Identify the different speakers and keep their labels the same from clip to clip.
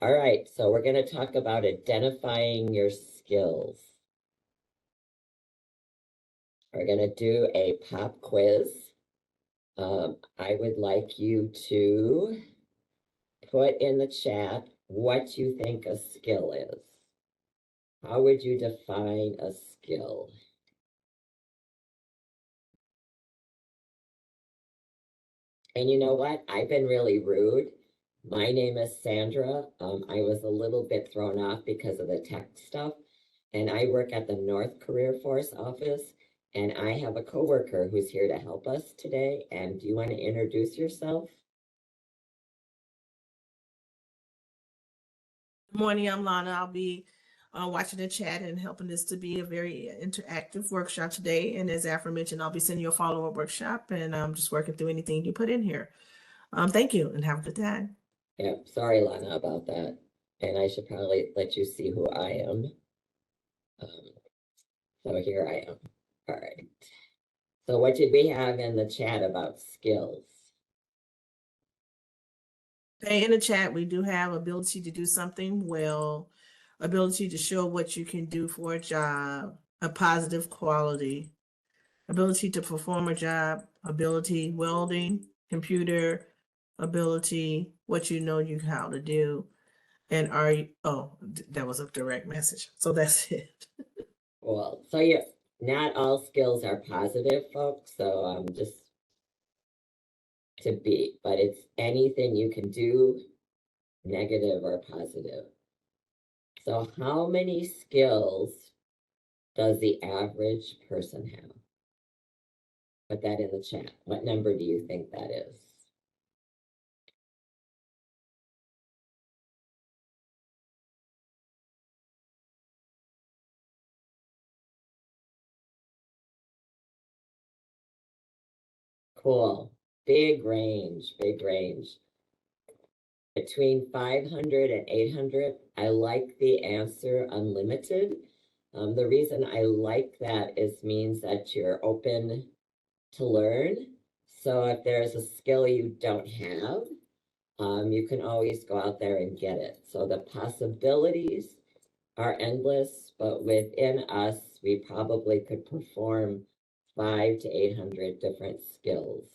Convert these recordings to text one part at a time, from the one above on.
Speaker 1: All right, so we're going to talk about identifying your skills. We're going to do a pop quiz. I would like you to put in the chat what you think a skill is. How would you define a skill? And you know what? I've been really rude. My name is Sandra. I was a little bit thrown off because of the tech stuff, and I work at the North Career Force office, and I have a coworker who's here to help us today. And do you want to introduce yourself?
Speaker 2: Good morning, I'm Lana. I'll be watching the chat and helping this to be a very interactive workshop today. And as aforementioned, I'll be sending you a follow-up workshop, and I'm just working through anything you put in here. Thank you and have a good day.
Speaker 1: Yeah, sorry, Lana, about that. And I should probably let you see who I am. So here I am. All right. So what did we have in the chat about skills?
Speaker 2: Okay, in the chat, we do have ability to do something well, ability to show what you can do for a job, a positive quality, ability to perform a job, ability, welding, computer, ability, what you know you how to do. And are you, that was a direct message. So that's it.
Speaker 1: Well, so yeah, not all skills are positive, folks. So just to be, but it's anything you can do, negative or positive. So how many skills does the average person have? Put that in the chat. What number do you think that is? Cool. Big range, big range. Between 500 and 800, I like the answer unlimited. The reason I like that is means that you're open to learn. So if there's a skill you don't have, you can always go out there and get it. So the possibilities are endless, but within us, we probably could perform 500 to 800 different skills.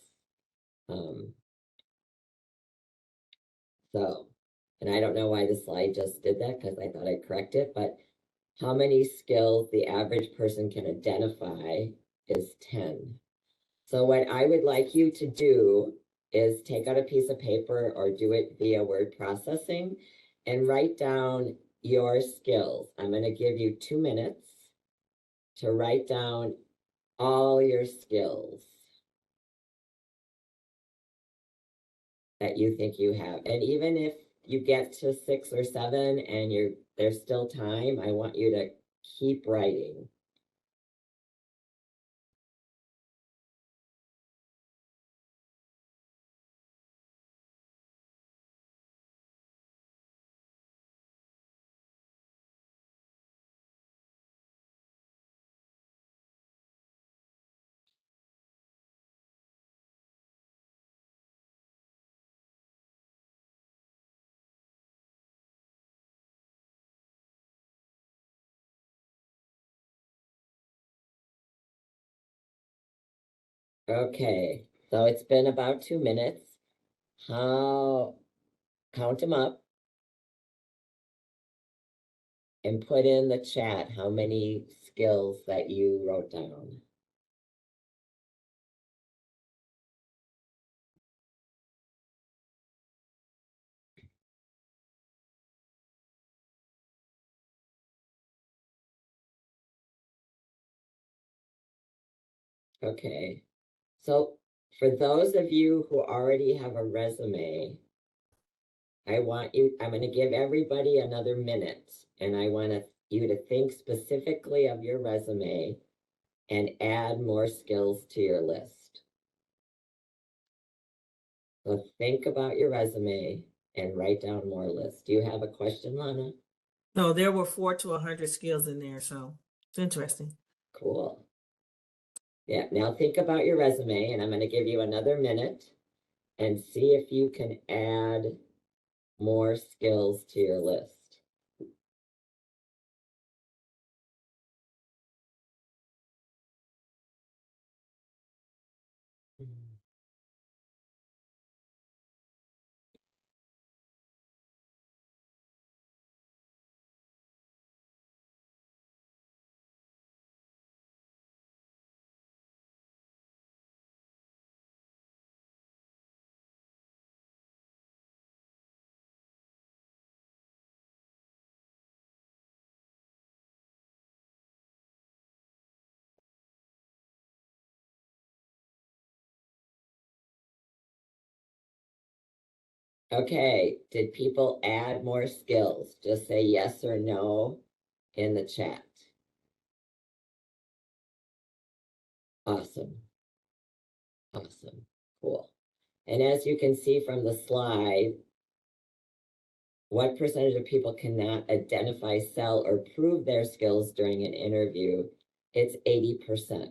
Speaker 1: So, and I don't know why the slide just did that because I thought I'd correct it, but how many skills the average person can identify is 10. So what I would like you to do is take out a piece of paper or do it via word processing and write down your skills. I'm going to give you 2 minutes to write down all your skills that you think you have. And even if you get to 6 or 7 and there's still time, I want you to keep writing. Okay, so it's been about 2 minutes. Count them up and put in the chat how many skills that you wrote down. Okay, so for those of you who already have a resume, I'm going to give everybody another minute, and I want you to think specifically of your resume and add more skills to your list. So think about your resume and write down more lists. Do you have a question, Lana?
Speaker 2: No, there were 4 to 100 skills in there, so it's interesting.
Speaker 1: Cool. Yeah, now think about your resume, and I'm going to give you another minute and see if you can add more skills to your list? Okay, did people add more skills? Just say yes or no in the chat. Awesome. Awesome. Cool. And as you can see from the slide, what percentage of people cannot identify, sell, or prove their skills during an interview? It's 80%.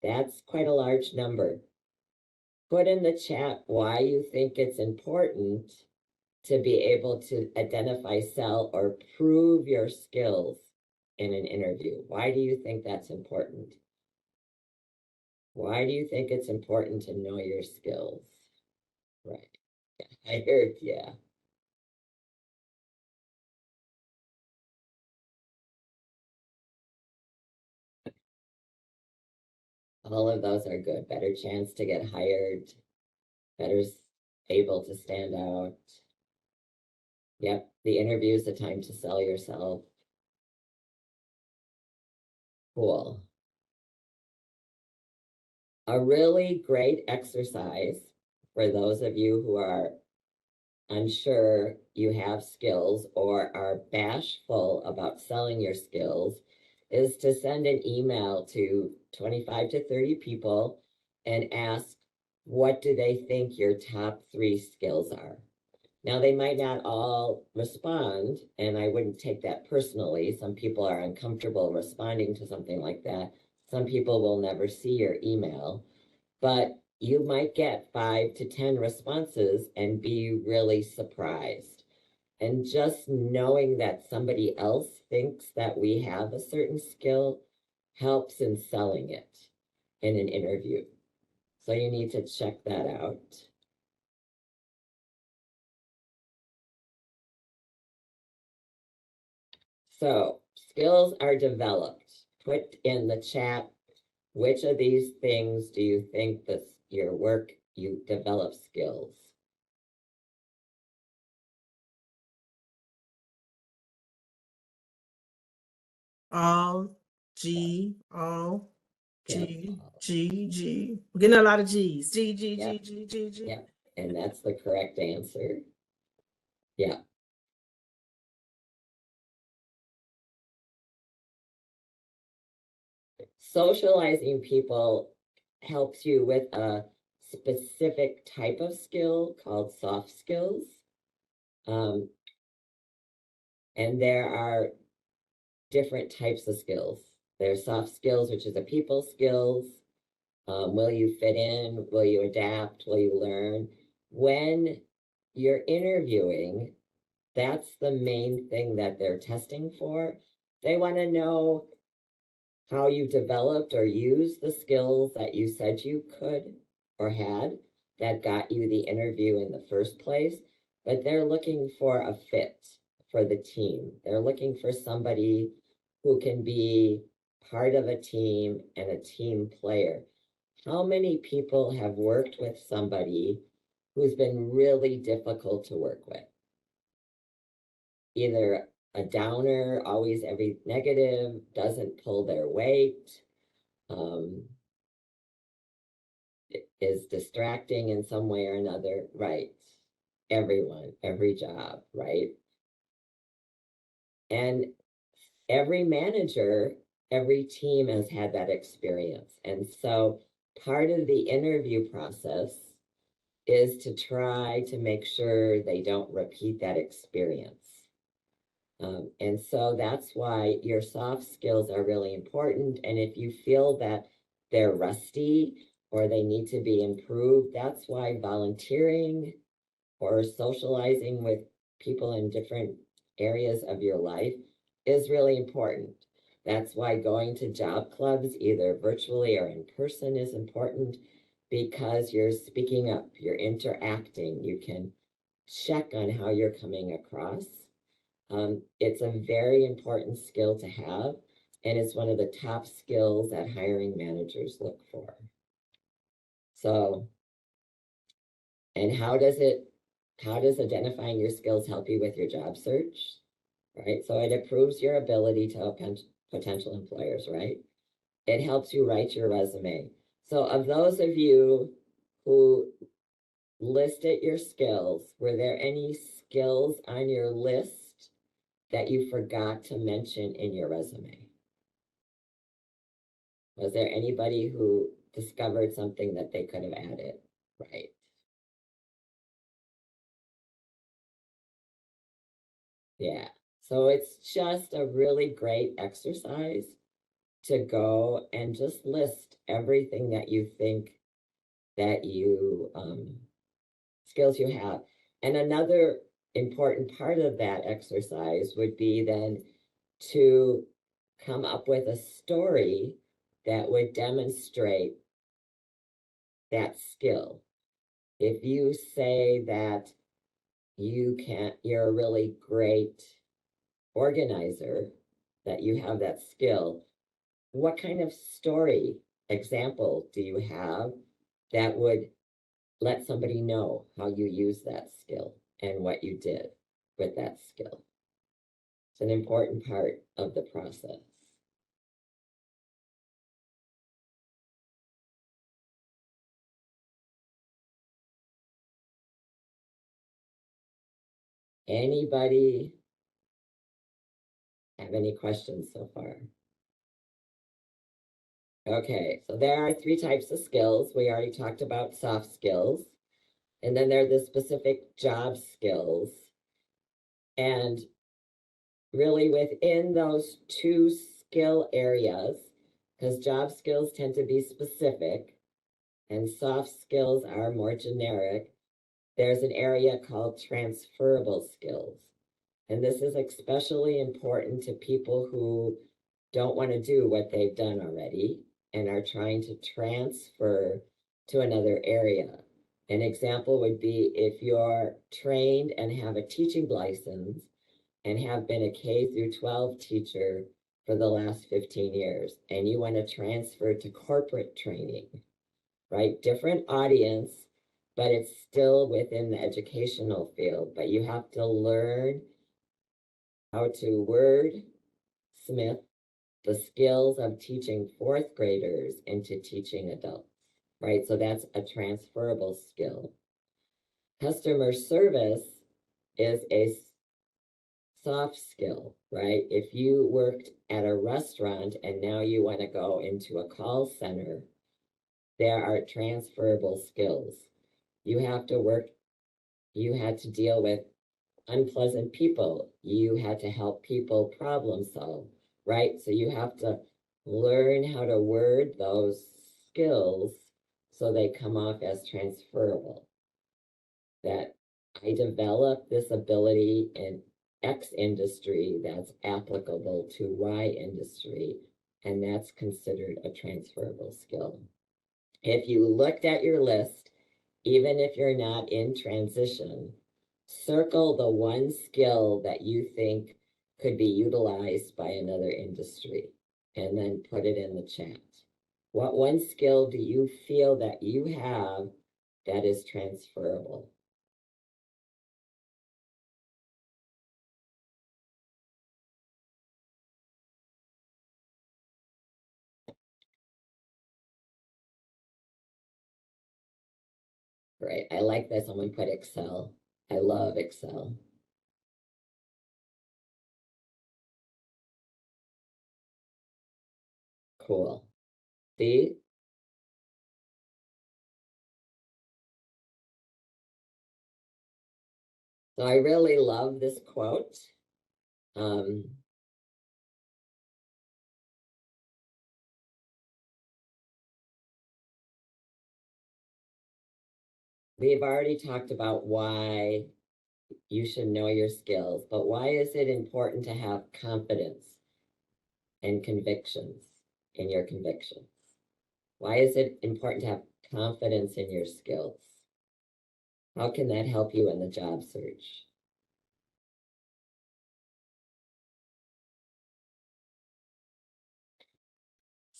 Speaker 1: That's quite a large number. Put in the chat why you think it's important to be able to identify, sell, or prove your skills in an interview. Why do you think that's important? Why do you think it's important to know your skills? Right. Yeah, I heard, yeah. All of those are good. Better chance to get hired, better able to stand out. Yep, the interview is the time to sell yourself. Cool. A really great exercise for those of you who are unsure you have skills or are bashful about selling your skills is to send an email to 25 to 30 people and ask, what do they think your top 3 skills are? Now, they might not all respond, and I wouldn't take that personally. Some people are uncomfortable responding to something like that. Some people will never see your email, but you might get 5 to 10 responses and be really surprised. And just knowing that somebody else thinks that we have a certain skill helps in selling it in an interview. So you need to check that out. So skills are developed. Put in the chat, which of these things do you think that your work, you develop skills?
Speaker 2: All, G, all,
Speaker 1: Yep.
Speaker 2: G, G, G. We're getting a lot of G's. G, G, G,
Speaker 1: Yep.
Speaker 2: G, G, G.
Speaker 1: Yep. And that's the correct answer. Yeah. Socializing people helps you with a specific type of skill called soft skills. And there are different types of skills. There's soft skills, which is a people skills. Will you fit in? Will you adapt? Will you learn? When you're interviewing, that's the main thing that they're testing for. They want to know how you developed or used the skills that you said you could or had that got you the interview in the first place. But they're looking for a fit for the team. They're looking for somebody who can be part of a team and a team player. How many people have worked with somebody who's been really difficult to work with? Either a downer, always every negative, doesn't pull their weight, is distracting in some way or another, right? Everyone, every job, right? And every manager, every team has had that experience. And so part of the interview process is to try to make sure they don't repeat that experience. And so that's why your soft skills are really important. And if you feel that they're rusty or they need to be improved, that's why volunteering or socializing with people in different areas of your life is really important. That's why going to job clubs, either virtually or in person, is important because you're speaking up, you're interacting, you can check on how you're coming across. It's a very important skill to have, and it's one of the top skills that hiring managers look for. So, and how does identifying your skills help you with your job search? Right? So it improves your ability to help potential employers, right? It helps you write your resume. So of those of you who listed your skills, were there any skills on your list that you forgot to mention in your resume? Was there anybody who discovered something that they could have added? Right. Yeah. So it's just a really great exercise to go and just list everything that you think that you skills you have. And another important part of that exercise would be then to come up with a story that would demonstrate that skill. If you say that you're a really great organizer, that you have that skill, what kind of story example do you have that would let somebody know how you use that skill and what you did with that skill? It's an important part of the process. Anybody have any questions so far? Okay, so there are three types of skills. We already talked about soft skills, and then there are the specific job skills. And really within those two skill areas, because job skills tend to be specific and soft skills are more generic, there's an area called transferable skills. And this is especially important to people who don't want to do what they've done already and are trying to transfer to another area. An example would be if you're trained and have a teaching license and have been a K through 12 teacher for the last 15 years, and you want to transfer to corporate training, right? Different audience, but it's still within the educational field, but you have to learn how to wordsmith the skills of teaching fourth graders into teaching adults, right? So that's a transferable skill. Customer service is a soft skill, right? If you worked at a restaurant and now you want to go into a call center, there are transferable skills. You have to work, you had to deal with unpleasant people. You had to help people problem solve, right? So you have to learn how to word those skills so they come off as transferable. That I developed this ability in X industry that's applicable to Y industry, and that's considered a transferable skill. If you looked at your list, even if you're not in transition, circle the one skill that you think could be utilized by another industry and then put it in the chat. What one skill do you feel that you have that is transferable? Right. I like that someone put Excel. I love Excel. Cool. See? So I really love this quote. Um, we've already talked about why you should know your skills, but why is it important to have confidence and convictions in your convictions? Why is it important to have confidence in your skills? How can that help you in the job search?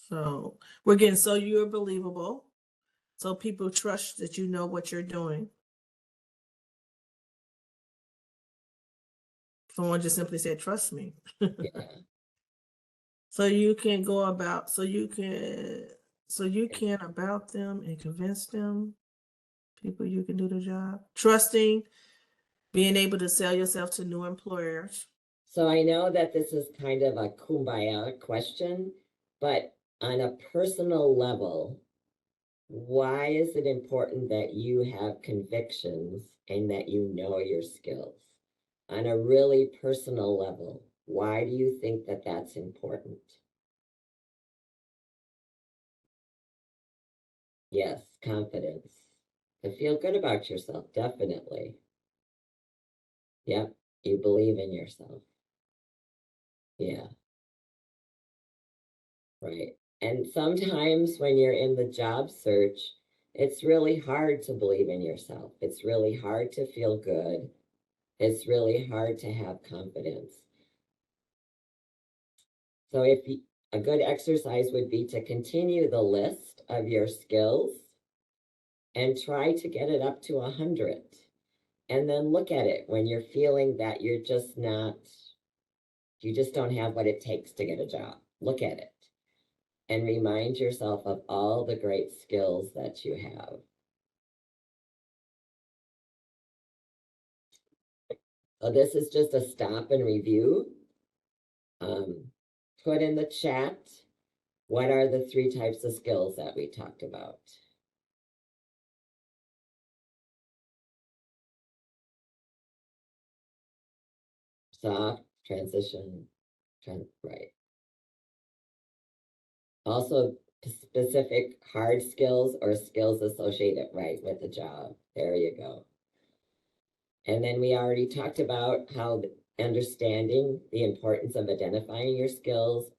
Speaker 2: So we're getting, so you're believable. So people trust that you know what you're doing. Someone just simply said, trust me.
Speaker 1: Yeah.
Speaker 2: So you can go about, so you can about them and convince them, people you can do the job. Trusting, being able to sell yourself to new employers.
Speaker 1: So I know that this is kind of a kumbaya question, but on a personal level, why is it important that you have convictions and that you know your skills? On a really personal level, why do you think that that's important? Yes, confidence. To feel good about yourself, definitely. Yep, you believe in yourself. Yeah, right. And sometimes when you're in the job search, it's really hard to believe in yourself. It's really hard to feel good. It's really hard to have confidence. So a good exercise would be to continue the list of your skills and try to get it up to 100. And then look at it when you're feeling that you're just not, you just don't have what it takes to get a job. Look at it and remind yourself of all the great skills that you have. So this is just a stop and review. Put in the chat, what are the 3 types of skills that we talked about? Soft, transition, right. Also specific hard skills or skills associated right with the job. There you go. And then we already talked about how understanding the importance of identifying your skills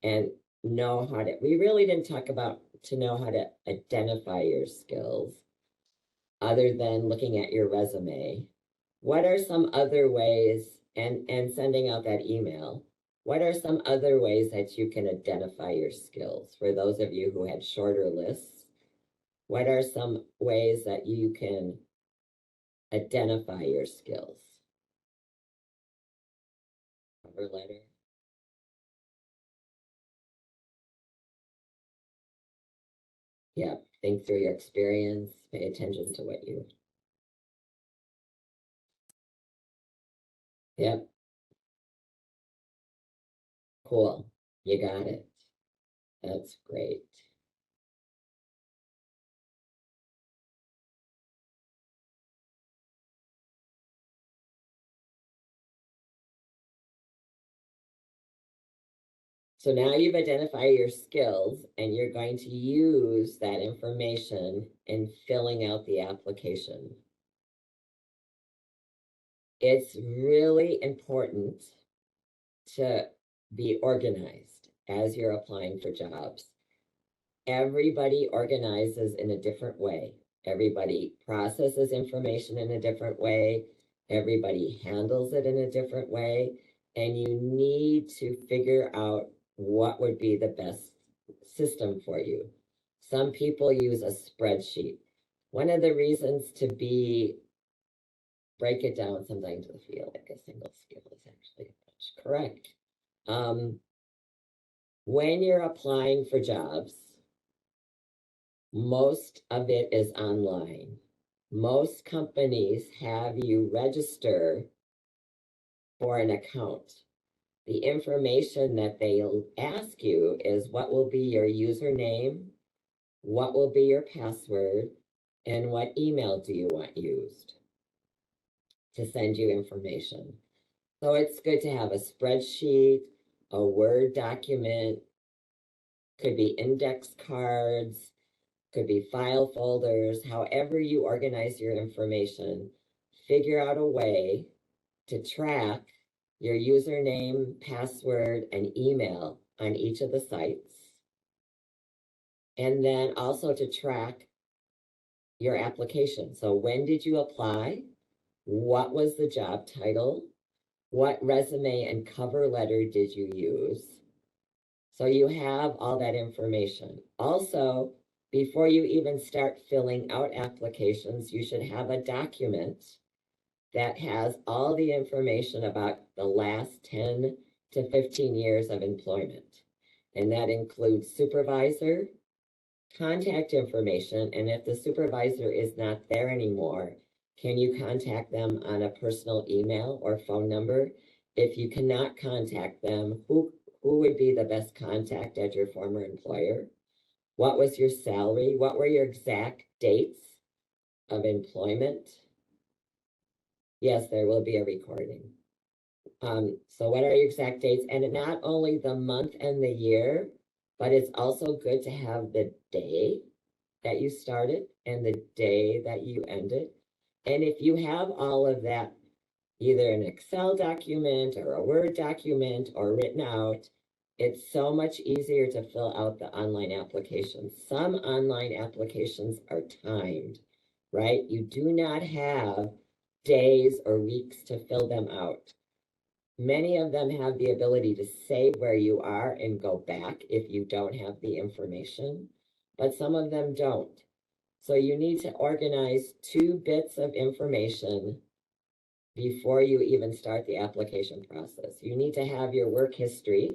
Speaker 1: and know how to, we really didn't talk about to know how to identify your skills other than looking at your resume. What are some other ways, and sending out that email, what are some other ways that you can identify your skills? For those of you who had shorter lists, what are some ways that you can identify your skills? Cover letter. Yeah, think through your experience, pay attention to what you, yep, cool. You got it. That's great. So now you've identified your skills and you're going to use that information in filling out the application. It's really important to be organized as you're applying for jobs. Everybody organizes in a different way. Everybody processes information in a different way. Everybody handles it in a different way. And you need to figure out what would be the best system for you. Some people use a spreadsheet. One of the reasons to break it down sometimes to feel like a single skill is actually correct. When you're applying for jobs, most of it is online. Most companies have you register for an account. The information that they'll ask you is what will be your username, what will be your password, and what email do you want used to send you information. So it's good to have a spreadsheet, a Word document, could be index cards, could be file folders, however you organize your information, figure out a way to track your username, password, and email on each of the sites. And then also to track your application. So when did you apply? What was the job title? What resume and cover letter did you use? So you have all that information. Also, before you even start filling out applications, you should have a document that has all the information about the last 10 to 15 years of employment. And that includes supervisor, contact information, and if the supervisor is not there anymore, can you contact them on a personal email or phone number? If you cannot contact them, who would be the best contact at your former employer? What was your salary? What were your exact dates of employment? Yes, there will be a recording. So what are your exact dates? And not only the month and the year, but it's also good to have the day that you started and the day that you ended. And if you have all of that, either an Excel document or a Word document or written out, it's so much easier to fill out the online applications. Some online applications are timed, right? You do not have days or weeks to fill them out. Many of them have the ability to save where you are and go back if you don't have the information, but some of them don't. So you need to organize 2 bits of information before you even start the application process. You need to have your work history,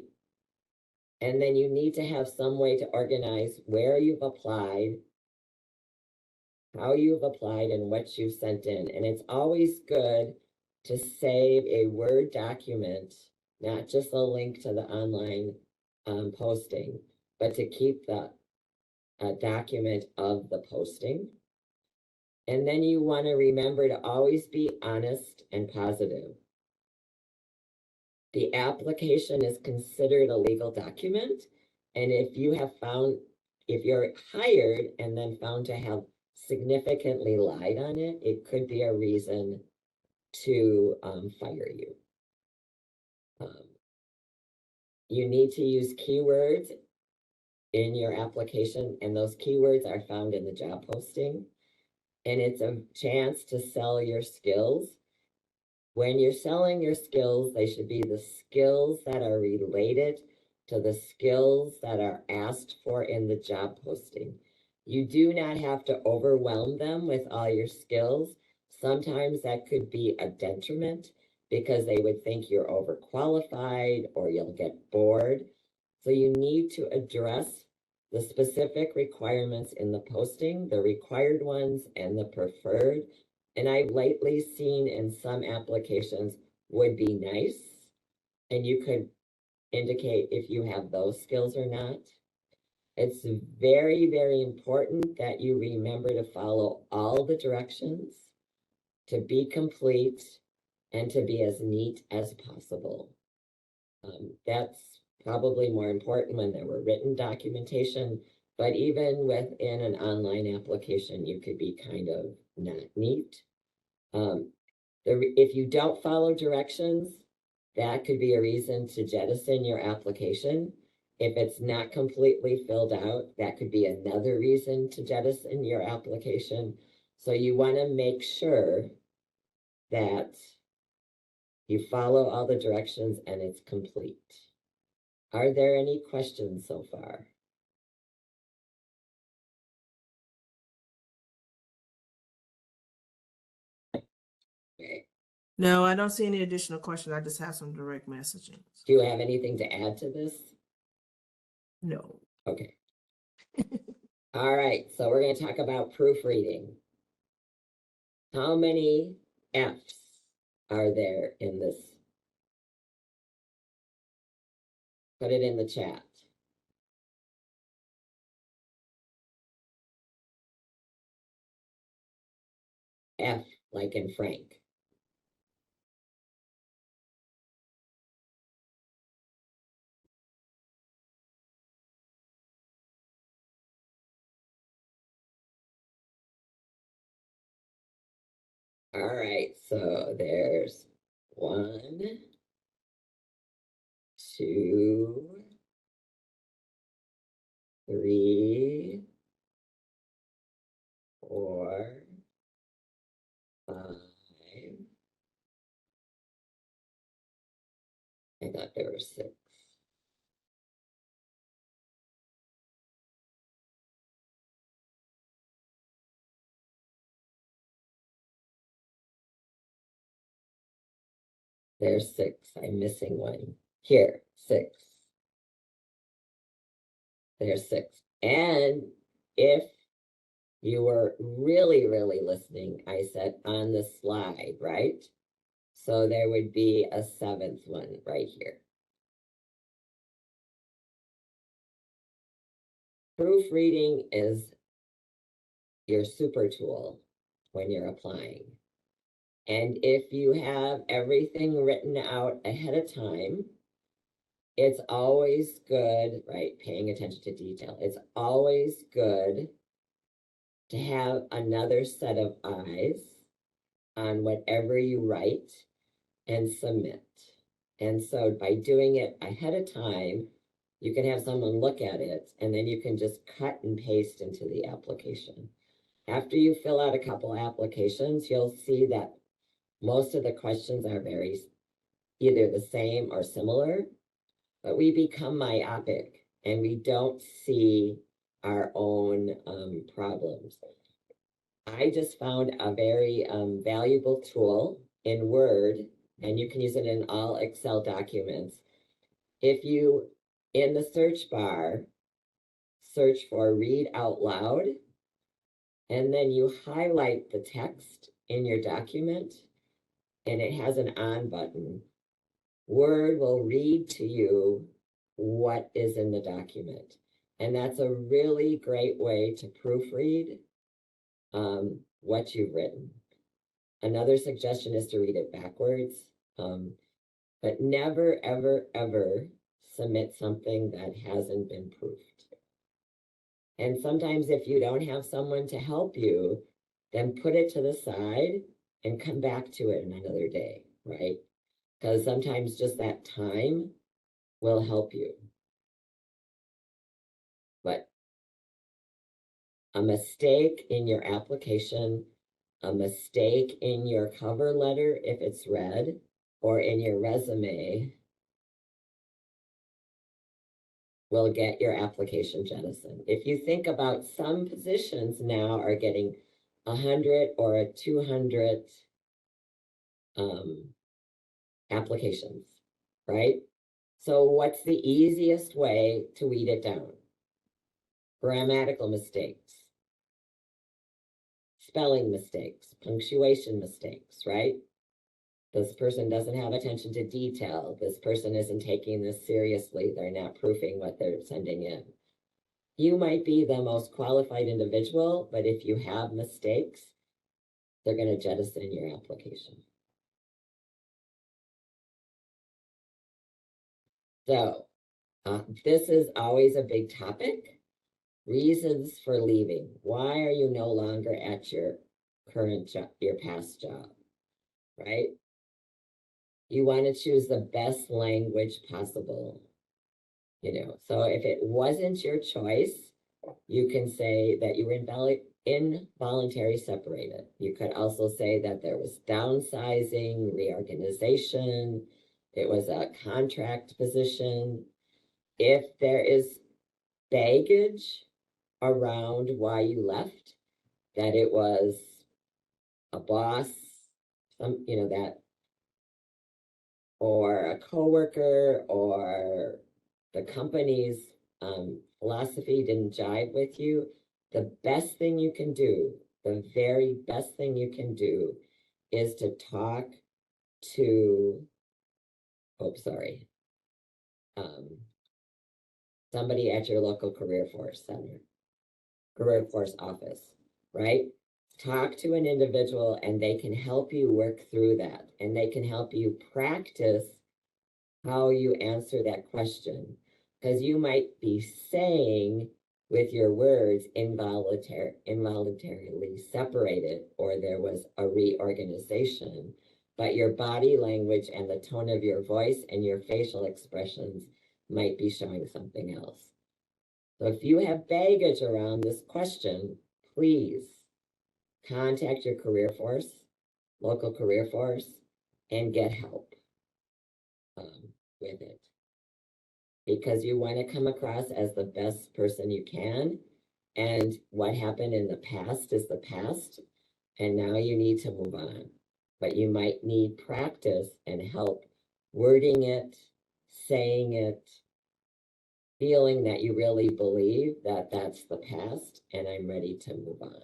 Speaker 1: and then you need to have some way to organize where you've applied, how you've applied, and what you've sent in. And it's always good to save a Word document, not just a link to the online posting, but to keep the document of the posting. And then you want to remember to always be honest and positive. The application is considered a legal document. And if you're hired and then found to have significantly lied on it, it could be a reason to fire you. You need to use keywords in your application, and those keywords are found in the job posting. And it's a chance to sell your skills. When you're selling your skills, they should be the skills that are related to the skills that are asked for in the job posting. You do not have to overwhelm them with all your skills. Sometimes that could be a detriment because they would think you're overqualified or you'll get bored. So you need to address the specific requirements in the posting, the required ones and the preferred. And I've lately seen in some applications would be nice, and you could indicate if you have those skills or not. It's very, very important that you remember to follow all the directions, to be complete, and to be as neat as possible. That's probably more important when there were written documentation, but even within an online application, you could be kind of not neat. If you don't follow directions, that could be a reason to jettison your application. If it's not completely filled out, that could be another reason to jettison your application. So you want to make sure that you follow all the directions and it's complete. Are there any questions so far? Okay.
Speaker 2: No, I don't see any additional questions. I just have some direct messaging.
Speaker 1: Do you have anything to add to this?
Speaker 2: No.
Speaker 1: Okay. All right, so we're going to talk about proofreading. How many F's are there in this? Put it in the chat. F, like in Frank. All right, so there's 1, 2, 3, 4, 5. I thought there were 6. There's 6. I'm missing one. Here, 6. There's 6. And if you were really, really listening, I said on the slide, right? So there would be a 7th one right here. Proofreading is your super tool when you're applying. And if you have everything written out ahead of time, it's always good, right? Paying attention to detail. It's always good to have another set of eyes on whatever you write and submit. And so by doing it ahead of time, you can have someone look at it and then you can just cut and paste into the application. After you fill out a couple applications, you'll see that most of the questions are very either the same or similar, but we become myopic and we don't see our own problems. I just found a very valuable tool in Word, and you can use it in all Excel documents. If you, in the search bar, search for read out loud, and then you highlight the text in your document, and it has an on button, Word will read to you what is in the document. And that's a really great way to proofread what you've written. Another suggestion is to read it backwards, but never, ever, ever submit something that hasn't been proofed. And sometimes if you don't have someone to help you, then put it to the side and come back to it another day, right? Because sometimes just that time will help you. But a mistake in your application, a mistake in your cover letter if it's red, or in your resume will get your application jettisoned. If you think about some positions now are getting 100 or a 200 applications, right? So what's the easiest way to weed it down? Grammatical mistakes, spelling mistakes, punctuation mistakes, right? This person doesn't have attention to detail. This person isn't taking this seriously. They're not proofing what they're sending in. You might be the most qualified individual, but if you have mistakes, they're going to jettison your application. So this is always a big topic. Reasons for leaving. Why are you no longer at your current job, your past job, right? You want to choose the best language possible. So if it wasn't your choice, you can say that you were involuntary separated. You could also say that there was downsizing, reorganization, it was a contract position. If there is baggage around why you left, that it was a boss, that, or a coworker, or the company's philosophy didn't jive with you, the best thing you can do, the very best thing you can do is to talk to, somebody at your local career force center, career force office, right? Talk to an individual and they can help you work through that, and they can help you practice how you answer that question. Because you might be saying with your words involuntarily separated, or there was a reorganization, but your body language and the tone of your voice and your facial expressions might be showing something else. So if you have baggage around this question, please contact your career force, local career force, and get help with it. Because you want to come across as the best person you can. And what happened in the past is the past. And now you need to move on. But you might need practice and help wording it, saying it, feeling that you really believe that that's the past and I'm ready to move on.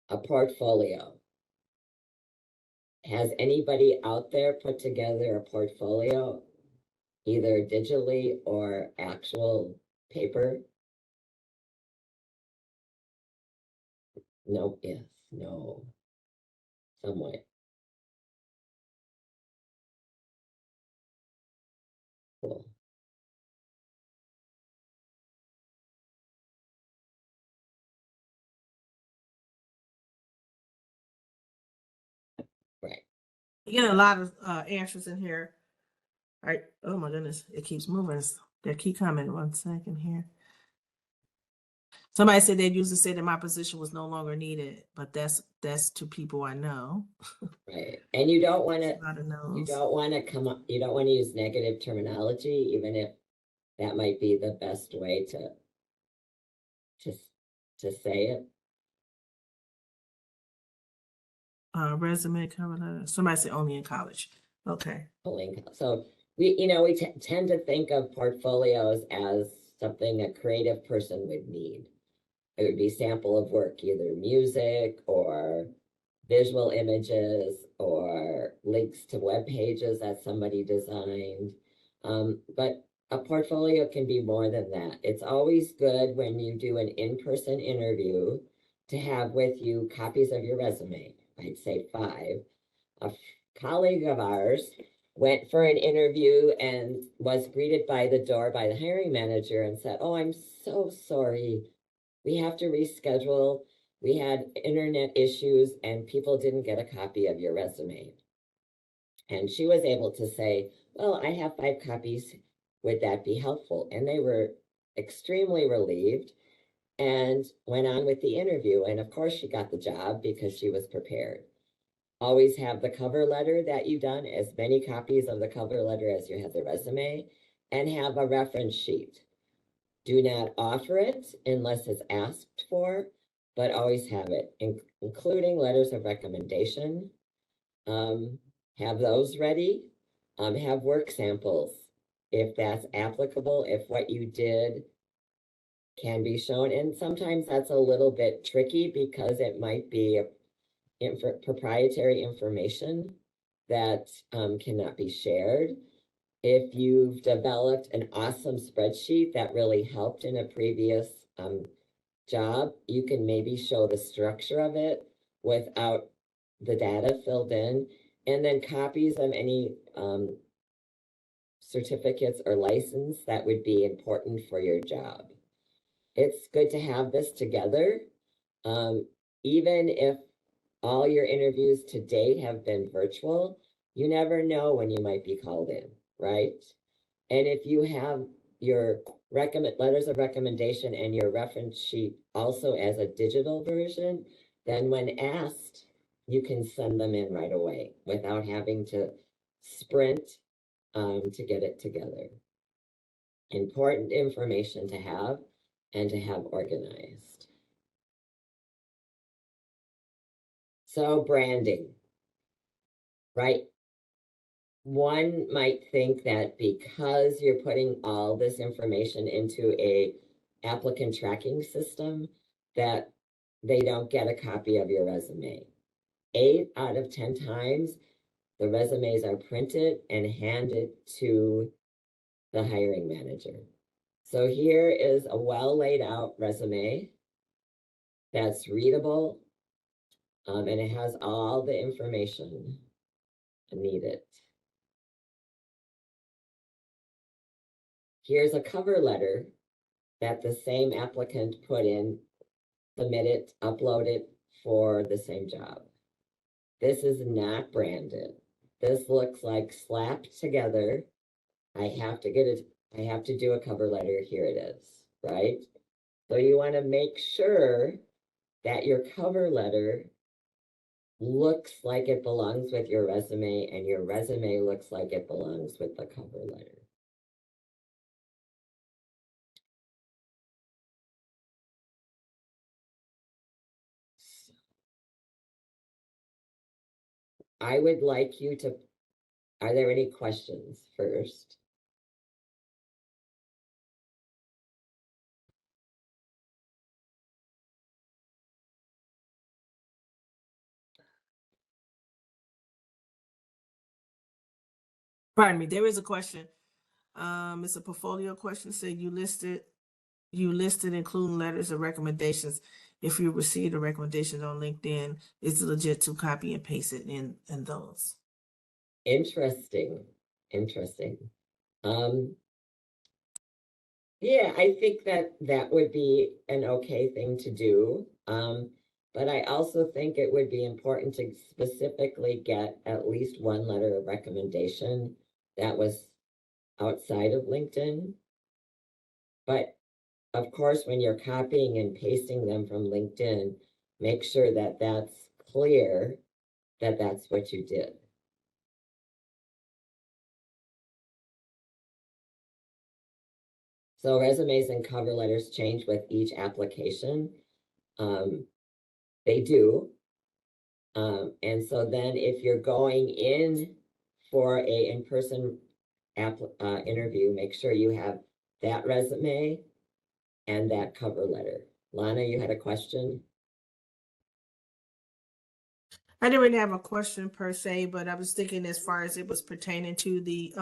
Speaker 1: A portfolio. Has anybody out there put together a portfolio, either digitally or actual paper? No, yes, no, somewhat. Cool. Right.
Speaker 2: You get a lot of answers in here. All right. Oh my goodness, it keeps moving. They keep coming. 1 second here. Somebody said they'd used to say that my position was no longer needed, but that's to people I know.
Speaker 1: Right. And you don't want to,
Speaker 2: A lot of
Speaker 1: you
Speaker 2: no's.
Speaker 1: don't want to come up, you don't want to use negative terminology, even if that might be the best way to, to say it.
Speaker 2: Resume, cover letter. Somebody said only in college. Okay.
Speaker 1: So we tend to think of portfolios as something a creative person would need. It would be sample of work, either music or visual images or links to web pages that somebody designed. But a portfolio can be more than that. It's always good when you do an in-person interview to have with you copies of your resume. I'd say 5. A colleague of ours went for an interview and was greeted by the door by the hiring manager and said, "Oh, I'm so sorry. We have to reschedule. We had internet issues and people didn't get a copy of your resume." And she was able to say, "Well, I have 5 copies. Would that be helpful?" And they were extremely relieved and went on with the interview. And of course, she got the job because she was prepared. Always have the cover letter that you've done, as many copies of the cover letter as you have the resume, and have a reference sheet. Do not offer it unless it's asked for, but always have it, including letters of recommendation. Have those ready. Have work samples if that's applicable, if what you did can be shown. And sometimes that's a little bit tricky because it might be proprietary information that cannot be shared. If you've developed an awesome spreadsheet that really helped in a previous job, you can maybe show the structure of it without the data filled in, and then copies of any certificates or license that would be important for your job. It's good to have this together, even if all your interviews to date have been virtual. You never know when you might be called in, right? And if you have your letters of recommendation and your reference sheet also as a digital version, then when asked, you can send them in right away without having to sprint to get it together. Important information to have and to have organized. So branding, right? One might think that because you're putting all this information into a applicant tracking system, that they don't get a copy of your resume. 8 out of 10 times, the resumes are printed and handed to the hiring manager. So here is a well laid out resume that's readable, and it has all the information needed. here's a cover letter that the same applicant put in, submit it, upload it for the same job. This is not branded. This looks like slapped together. I have to get it, I have to do a cover letter. Here it is, right? So you want to make sure that your cover letter looks like it belongs with your resume and your resume looks like it belongs with the cover letter. I would like you to, are there any questions first?
Speaker 2: Pardon me, there is a question. It's a portfolio question. Said you listed including letters of recommendations. If you received a recommendation on LinkedIn, is it legit to copy and paste it in those?
Speaker 1: Interesting. Yeah, I think that would be an okay thing to do. But I also think it would be important to specifically get at least one letter of recommendation that was outside of LinkedIn. But of course, when you're copying and pasting them from LinkedIn, make sure that that's clear that that's what you did. So resumes and cover letters change with each application. They do. And so then if you're going in for a in-person interview, make sure you have that resume and that cover letter. Lana, you had a question?
Speaker 2: I didn't really have a question per se, but I was thinking as far as it was pertaining to the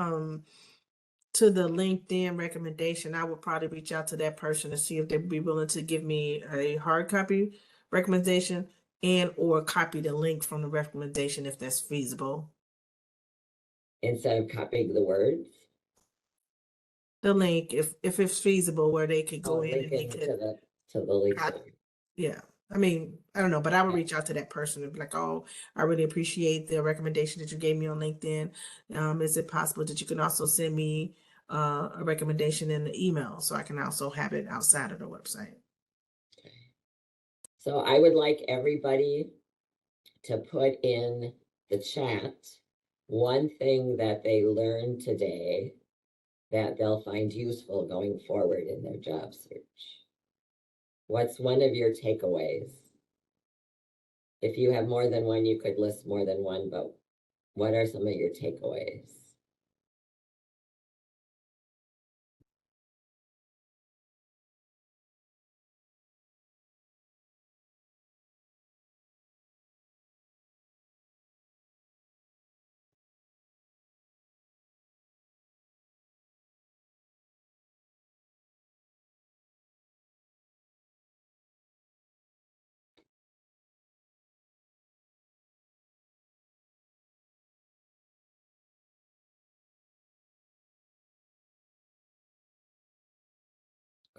Speaker 2: LinkedIn recommendation, I would probably reach out to that person and see if they'd be willing to give me a hard copy recommendation and or copy the link from the recommendation if that's feasible.
Speaker 1: Instead of copying the words?
Speaker 2: The link, if it's feasible, where they could go
Speaker 1: Oh,
Speaker 2: in and they
Speaker 1: linking
Speaker 2: could
Speaker 1: to the link.
Speaker 2: yeah. I mean, I don't know, but I would reach out to that person and be like, oh, I really appreciate the recommendation that you gave me on LinkedIn. Is it possible that you can also send me a recommendation in the email so I can also have it outside of the website?
Speaker 1: So I would like everybody to put in the chat one thing that they learned today that they'll find useful going forward in their job search. What's one of your takeaways? If you have more than one, you could list more than one, but what are some of your takeaways?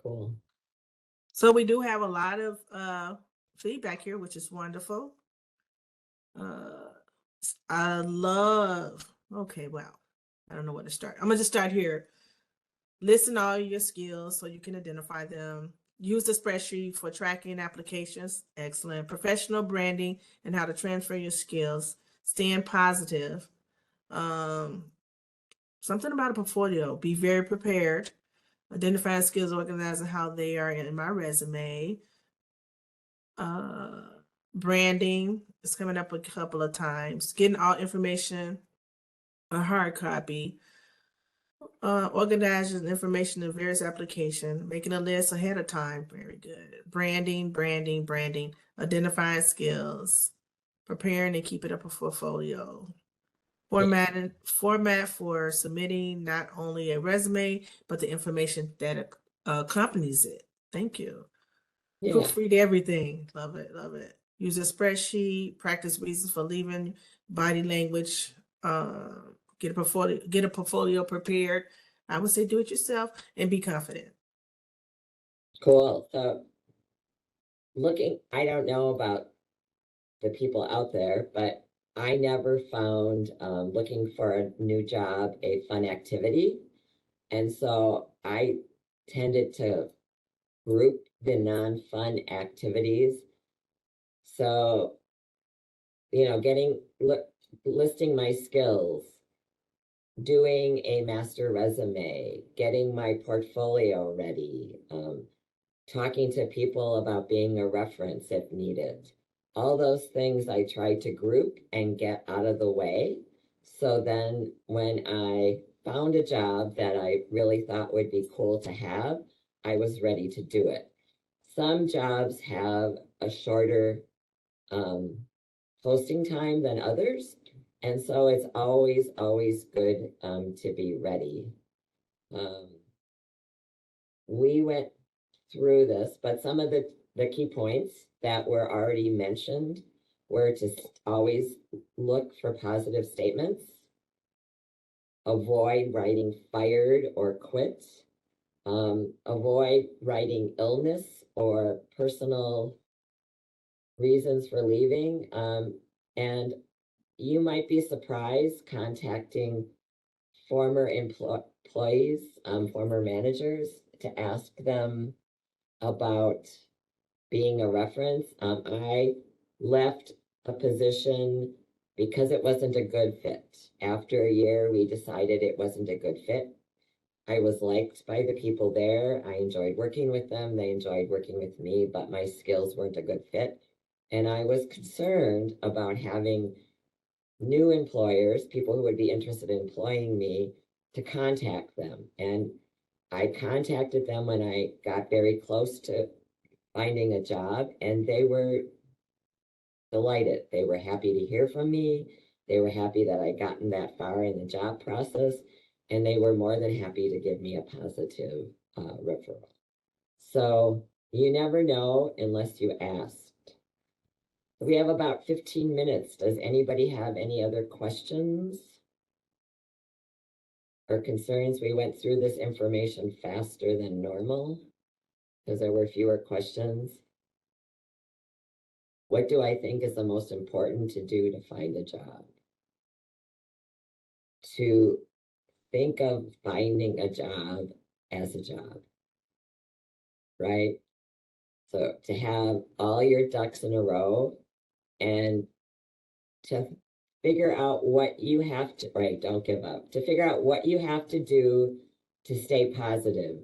Speaker 1: Cool.
Speaker 2: So we do have a lot of feedback here, which is wonderful. I love, okay, wow. I don't know where to start. I'm gonna just start here. Listen all your skills so you can identify them. Use the spreadsheet for tracking applications. Excellent. Professional branding and how to transfer your skills. Staying positive. Something about a portfolio. Be very prepared. Identifying skills, organizing how they are in my resume. Branding is coming up a couple of times. Getting all information, a hard copy. Organizing information in various applications, making a list ahead of time. Very good. Branding. Identifying skills, preparing and keeping up a portfolio. Format for submitting not only a resume, but the information that accompanies it. Thank you.
Speaker 1: Yeah.
Speaker 2: Proofread everything. Love it. Use a spreadsheet. Practice reasons for leaving. Body language. Get a portfolio prepared. I would say do it yourself and be confident.
Speaker 1: Cool. So I don't know about the people out there, but I never found looking for a new job a fun activity. And so I tended to group the non-fun activities. So, listing my skills, doing a master resume, getting my portfolio ready, talking to people about being a reference if needed. All those things I tried to group and get out of the way. So then when I found a job that I really thought would be cool to have, I was ready to do it. Some jobs have a shorter um, posting time than others. And so it's always good to be ready. Um, we went through this, but some of the key points that were already mentioned were to always look for positive statements, avoid writing fired or quit, avoid writing illness or personal reasons for leaving, and you might be surprised contacting former employees, former managers, to ask them about being a reference. I left a position because it wasn't a good fit. After a year, we decided it wasn't a good fit. I was liked by the people there. I enjoyed working with them. They enjoyed working with me, but my skills weren't a good fit. And I was concerned about having new employers, people who would be interested in employing me, to contact them. And I contacted them when I got very close to finding a job, and they were delighted. They were happy to hear from me. They were happy that I'd gotten that far in the job process, and they were more than happy to give me a positive referral. So you never know unless you ask. We have about 15 minutes. Does anybody have any other questions or concerns? We went through this information faster than normal because there were fewer questions. What do I think is the most important to do to find a job? To think of finding a job as a job, right? So to have all your ducks in a row and to figure out what you have to, right, don't give up, to figure out what you have to do to stay positive,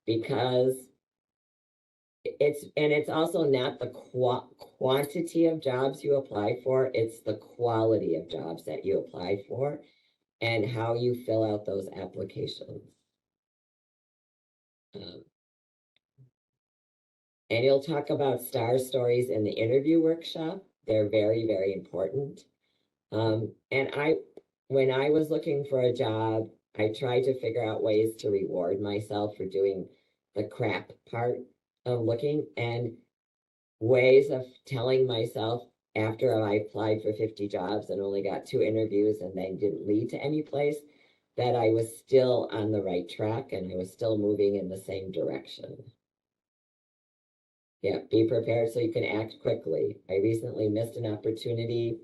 Speaker 1: because it's also not the quantity of jobs you apply for, it's the quality of jobs that you apply for and how you fill out those applications. And you'll talk about star stories in the interview workshop. They're very important. And when I was looking for a job, I tried to figure out ways to reward myself for doing the crap part of looking, and ways of telling myself after I applied for 50 jobs and only got 2 interviews and they didn't lead to any place, that I was still on the right track and I was still moving in the same direction. Yeah, be prepared so you can act quickly. I recently missed an opportunity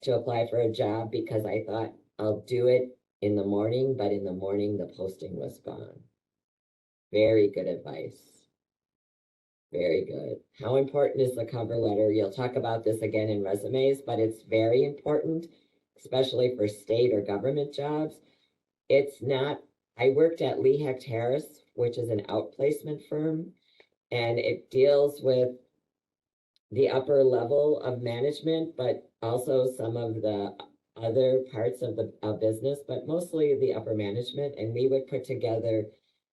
Speaker 1: to apply for a job because I thought I'll do it in the morning, but in the morning the posting was gone. Very good advice. Very good. How important is the cover letter? You'll talk about this again in resumes, but it's very important, especially for state or government jobs. It's not, I worked at Lee Hecht Harris, which is an outplacement firm, and it deals with the upper level of management, but also some of the other parts of the business, but mostly the upper management. And we would put together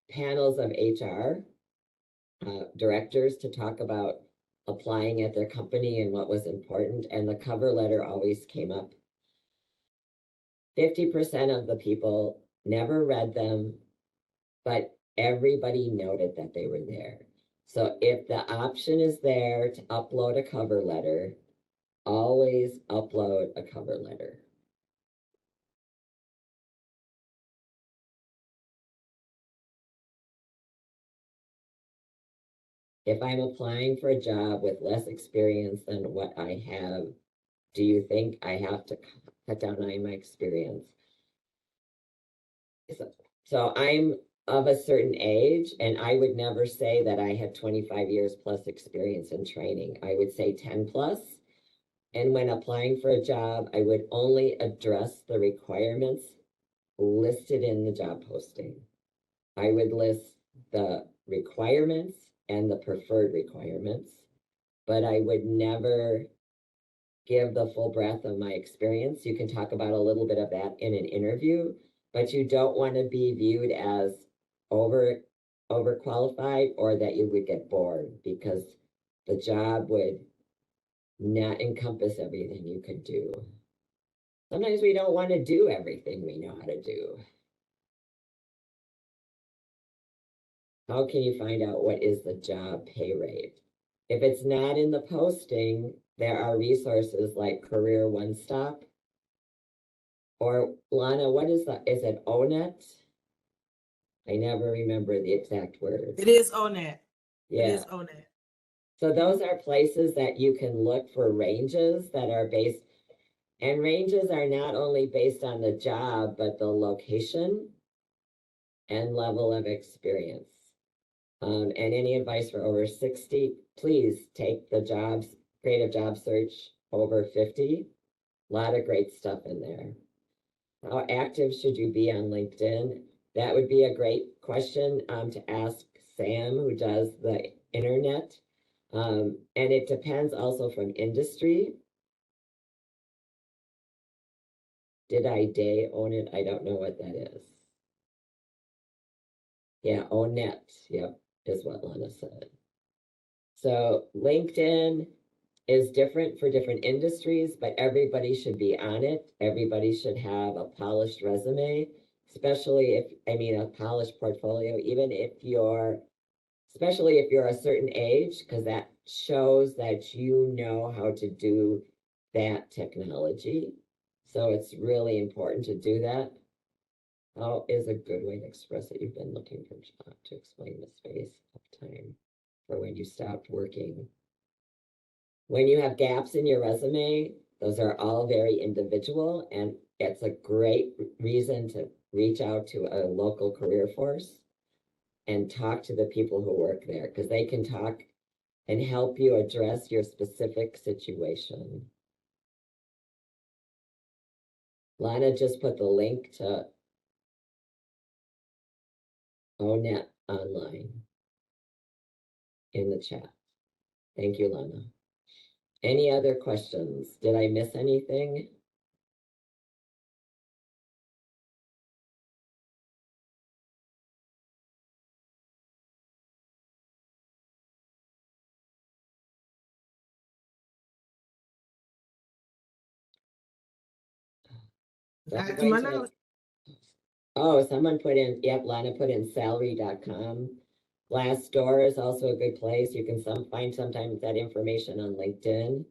Speaker 1: panels of HR directors to talk about applying at their company and what was important. And the cover letter always came up. 50% of the people never read them, but everybody noted that they were there. So if the option is there to upload a cover letter, always upload a cover letter. if I'm applying for a job with less experience than what I have, do you think I have to cut down on my experience? So I'm of a certain age, and I would never say that I have 25 years plus experience in training. I would say 10 plus. And when applying for a job, I would only address the requirements listed in the job posting. I would list the requirements and the preferred requirements, but I would never give the full breadth of my experience. You can talk about a little bit of that in an interview, but you don't want to be viewed as overqualified or that you would get bored, because the job would not encompass everything you could do. Sometimes we don't want to do everything we know how to do. How can you find out what is the job pay rate? If it's not in the posting, there are resources like Career One Stop. Or Lana, what is is it ONET? I never remember the exact word.
Speaker 2: It is ONET. It
Speaker 1: Yeah.
Speaker 2: is ONET.
Speaker 1: So those are places that you can look for ranges that are based, and ranges are not only based on the job, but the location and level of experience. And any advice for over 60, please take the creative job search over 50. A lot of great stuff in there. How active should you be on LinkedIn? That would be a great question to ask Sam, who does the internet. And it depends also from industry. Did I own it? I don't know what that is. Yeah, ONET. Yep, is what Lana said. So LinkedIn is different for different industries, but everybody should be on it. Everybody should have a polished resume, especially a polished portfolio, especially if you're a certain age, because that shows that you know how to do that technology. So it's really important to do that. How is a good way to express that you've been looking for a job, to explain the space of time for when you stopped working? When you have gaps in your resume, those are all very individual, and it's a great reason to reach out to a local career force and talk to the people who work there, because they can talk and help you address your specific situation. Lana just put the link to ONET online in the chat. Thank you, Lana. Any other questions? Did I miss anything? Oh, someone put in, yep, Lana put in salary.com. Glassdoor is also a good place. You can find sometimes that information on LinkedIn.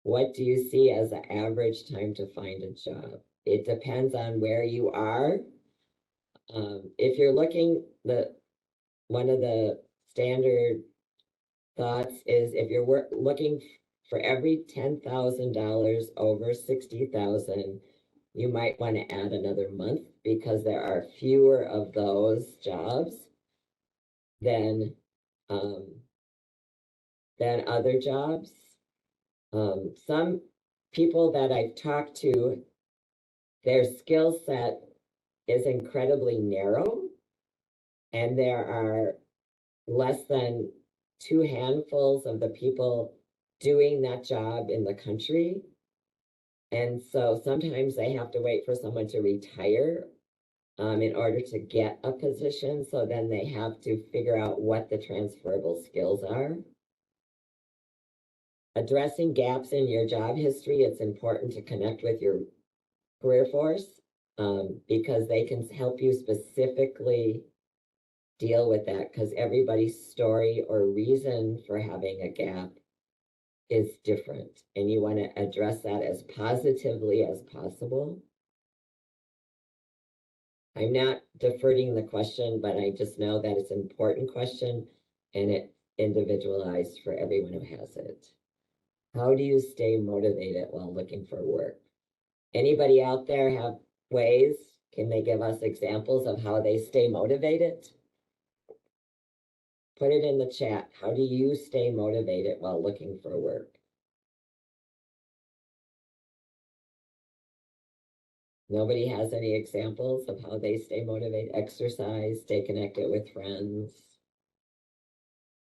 Speaker 1: What do you see as the average time to find a job? It depends on where you are. If you're looking, one of the standard thoughts is if you're looking for every $10,000 over 60,000, you might want to add another month, because there are fewer of those jobs than other jobs. Some people that I've talked to, their skill set is incredibly narrow, and there are less than 2 handfuls of the people doing that job in the country. And so sometimes they have to wait for someone to retire in order to get a position. So then they have to figure out what the transferable skills are. Addressing gaps in your job history, it's important to connect with your career force because they can help you specifically deal with that, because everybody's story or reason for having a gap is different, and you want to address that as positively as possible. I'm not deferring the question, but I just know that it's an important question. and it individualized for everyone who has it. How do you stay motivated while looking for work? Anybody out there have ways? Can they give us examples of how they stay motivated? Put it in the chat. How do you stay motivated while looking for work? Nobody has any examples of how they stay motivated? Exercise, stay connected with friends.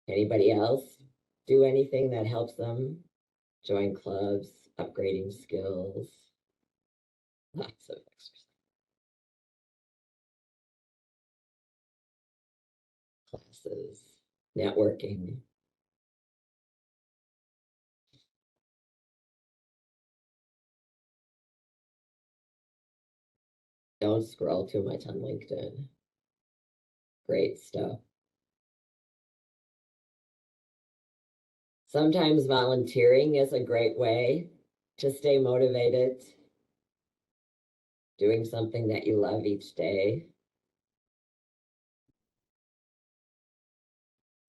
Speaker 1: Anybody else do anything that helps them? Join clubs, upgrading skills. Lots of exercise. Classes, networking. Don't scroll too much on LinkedIn. Great stuff. Sometimes volunteering is a great way to stay motivated. Doing something that you love each day.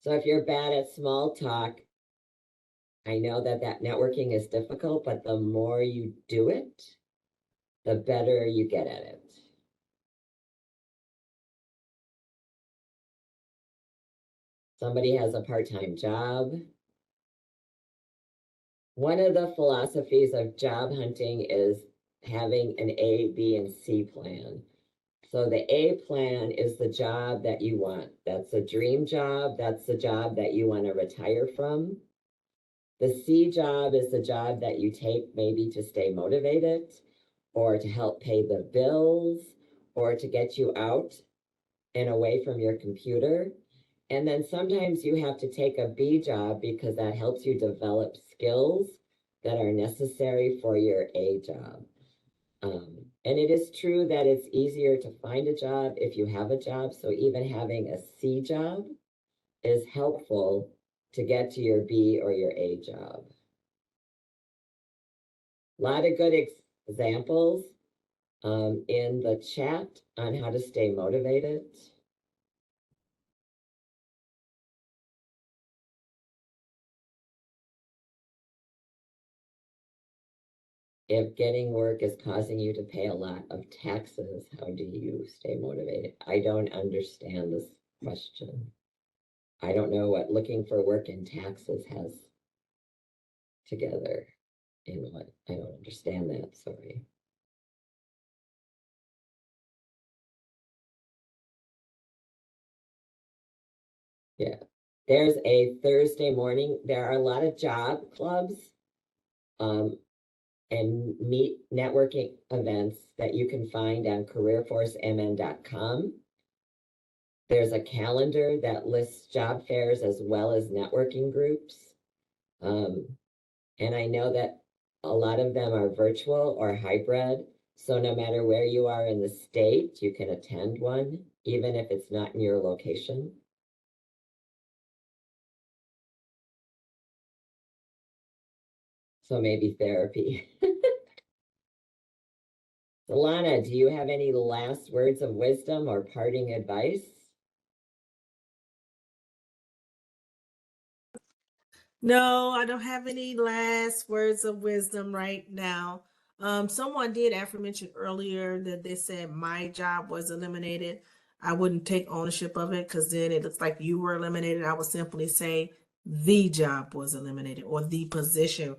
Speaker 1: So if you're bad at small talk, I know that networking is difficult, but the more you do it, the better you get at it. Somebody has a part-time job. One of the philosophies of job hunting is having an A, B, and C plan. So the A plan is the job that you want. That's a dream job. That's the job that you want to retire from. The C job is the job that you take maybe to stay motivated or to help pay the bills or to get you out and away from your computer. And then sometimes you have to take a B job because that helps you develop skills that are necessary for your A job. And it is true that it's easier to find a job if you have a job. So even having a C job is helpful to get to your B or your A job. A lot of good examples in the chat on how to stay motivated. If getting work is causing you to pay a lot of taxes, how do you stay motivated? I don't understand this question. I don't know what looking for work and taxes has together in what. I don't understand that, sorry. Yeah, there's a Thursday morning. There are a lot of job clubs and meet networking events that you can find on careerforcemn.com. There's a calendar that lists job fairs as well as networking groups. And I know that a lot of them are virtual or hybrid. So no matter where you are in the state, you can attend one, even if it's not in your location. So maybe therapy. Alana, do you have any last words of wisdom or parting advice?
Speaker 2: No, I don't have any last words of wisdom right now. Someone did aforemention earlier that they said my job was eliminated. I wouldn't take ownership of it because then it looks like you were eliminated. I would simply say the job was eliminated or the position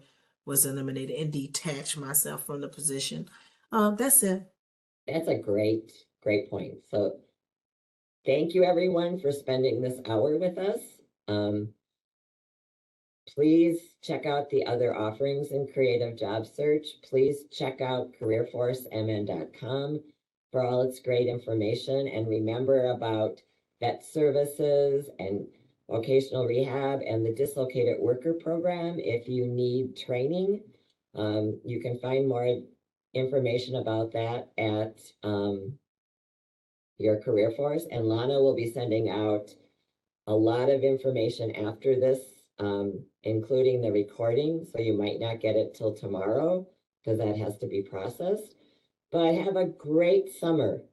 Speaker 2: was eliminated and detach myself from the position. That's it.
Speaker 1: That's a great point. So thank you everyone for spending this hour with us. Please check out the other offerings in Creative Job Search. Please check out careerforcemn.com for all its great information. And remember about vet services and vocational rehab and the dislocated worker program. If you need training, you can find more information about that at your career force. And Lana will be sending out a lot of information after this, including the recording. So you might not get it till tomorrow because that has to be processed. But have a great summer.